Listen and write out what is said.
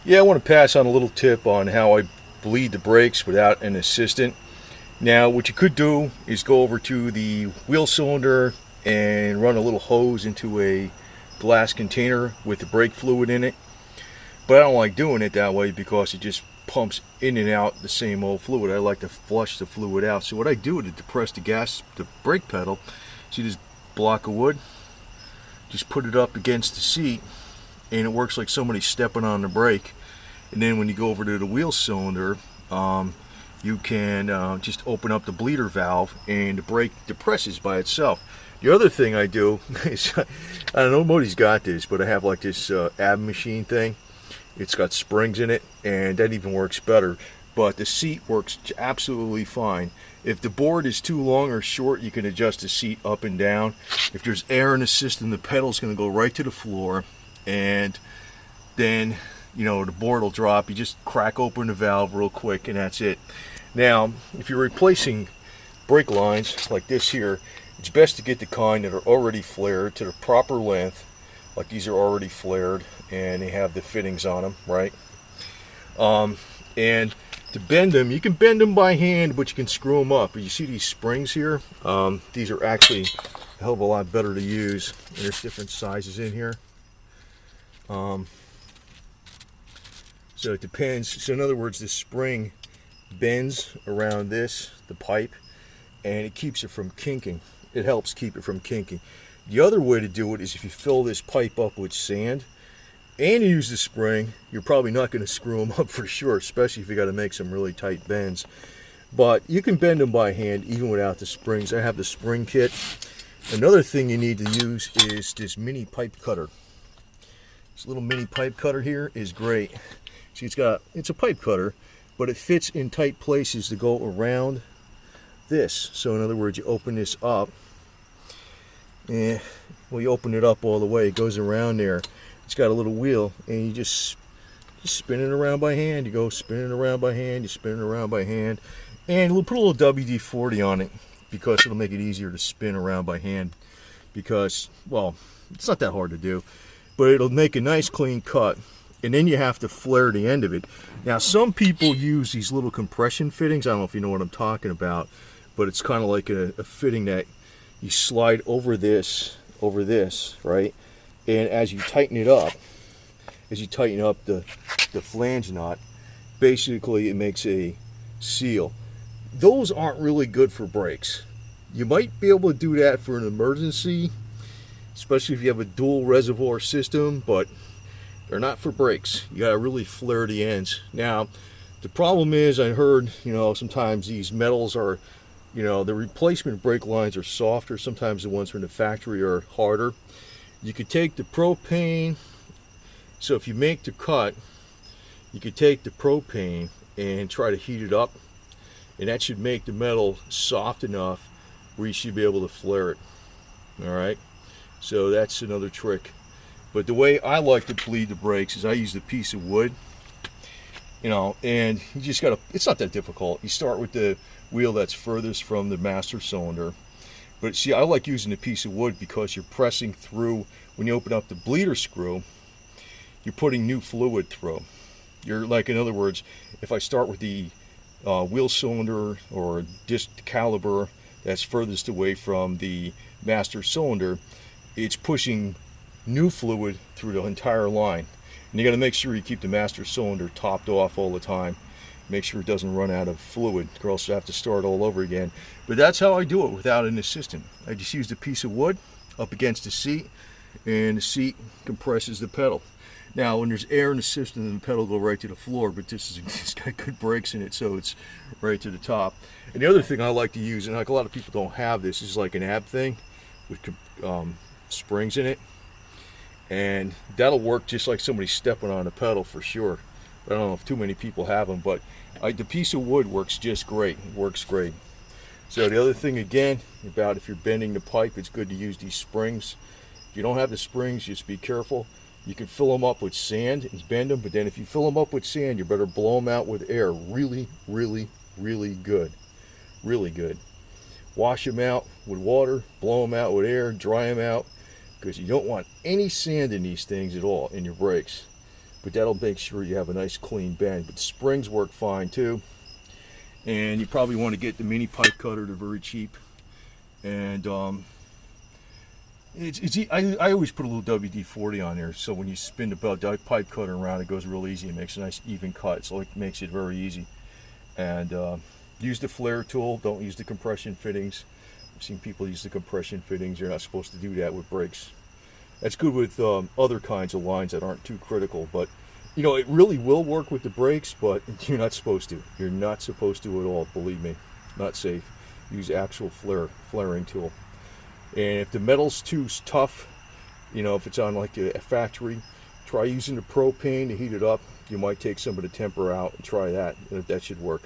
Yeah, I want to pass on a little tip on how I bleed the brakes without an assistant. Now, what you could do is go over to the wheel cylinder and run a little hose into a glass container with the brake fluid in it. But I don't like doing it that way because it just pumps in and out the same old fluid. I like to flush the fluid out. So what I do is to depress the brake pedal. See this block of wood? Just put it up against the seat and it works like somebody stepping on the brake. And then when you go over to the wheel cylinder, you can just open up the bleeder valve and the brake depresses by itself. The other thing I do is, I don't know, nobody's got this, but I have like this ab machine thing. It's got springs in it, and that even works better. But the seat works absolutely fine. If the board is too long or short, you can adjust the seat up and down. If there's air in the system, the pedal's going to go right to the floor, and then the board will drop. You just crack open the valve real quick, and that's it. Now, if you're replacing brake lines like this here, it's best to get the kind that are already flared to the proper length. Like these are already flared and they have the fittings on them, right? And to bend them, you can bend them by hand, but you can screw them up. But you see these springs here? These are actually a hell of a lot better to use. And there's different sizes in here. So it depends. So in other words, this spring bends around the pipe, and it keeps it from kinking. It helps keep it from kinking. The other way to do it is if you fill this pipe up with sand and you use the spring, you're probably not going to screw them up for sure, especially if you got to make some really tight bends. But you can bend them by hand even without the springs. I have the spring kit. Another thing you need to use is this mini pipe cutter. This little mini pipe cutter here is great. See, it's a pipe cutter, but it fits in tight places to go around this. So in other words, you open this up, and you open it up all the way, it goes around there. It's got a little wheel, and you just spin it around by hand. You go spinning around by hand, you spin it around by hand, and we'll put a little WD-40 on it because it'll make it easier to spin around by hand. Because, well, it's not that hard to do, but it'll make a nice clean cut. And then you have to flare the end of it. Now, some people use these little compression fittings. I don't know if you know what I'm talking about, but it's kind of like a fitting that you slide over this, right? And as you tighten it up, the flange nut, basically it makes a seal. Those aren't really good for brakes. You might be able to do that for an emergency, especially if you have a dual reservoir system, but they're not for brakes. You gotta really flare the ends. Now, the problem is, I heard, sometimes these metals are, the replacement brake lines are softer. Sometimes the ones from the factory are harder. You could take the propane. So if you make the cut, you could take the propane and try to heat it up, and that should make the metal soft enough where you should be able to flare it. All right. So that's another trick. But the way I like to bleed the brakes is I use a piece of wood, and you just it's not that difficult. You start with the wheel that's furthest from the master cylinder. But see, I like using a piece of wood because you're pressing through, when you open up the bleeder screw, you're putting new fluid through. You're like, in other words, if I start with the wheel cylinder or disc caliber that's furthest away from the master cylinder, it's pushing new fluid through the entire line. And you got to make sure you keep the master cylinder topped off all the time. Make sure it doesn't run out of fluid, or else you have to start all over again. But that's how I do it without an assistant. I just used a piece of wood up against the seat, and the seat compresses the pedal. Now, when there's air in the system, then the pedal will go right to the floor, but it's got good brakes in it, so it's right to the top. And the other thing I like to use, and like a lot of people don't have this, is like an ab thing with springs in it. And that'll work just like somebody stepping on a pedal for sure. I don't know if too many people have them, but the piece of wood works just great. It works great. So the other thing again about if you're bending the pipe, it's good to use these springs. If you don't have the springs, just be careful. You can fill them up with sand and bend them, but then if you fill them up with sand, you better blow them out with air really, really, really good. Really good. Wash them out with water, blow them out with air, dry them out, because you don't want any sand in these things at all, in your brakes. but that'll make sure you have a nice clean bend. But the springs work fine too. And you probably want to get the mini pipe cutter. They're very cheap. And I always put a little WD-40 on there, so when you spin the pipe cutter around, it goes real easy. It makes a nice even cut, so it makes it very easy. And use the flare tool. Don't use the compression fittings. I've seen people use the compression fittings. You're not supposed to do that with brakes. That's good with other kinds of lines that aren't too critical, but you know, it really will work with the brakes, but you're not supposed to. You're not supposed to at all, believe me. Not safe. Use actual flaring tool. And if the metal's too tough, you know, if it's on like a factory, try using the propane to heat it up. You might take some of the temper out and try that. That should work.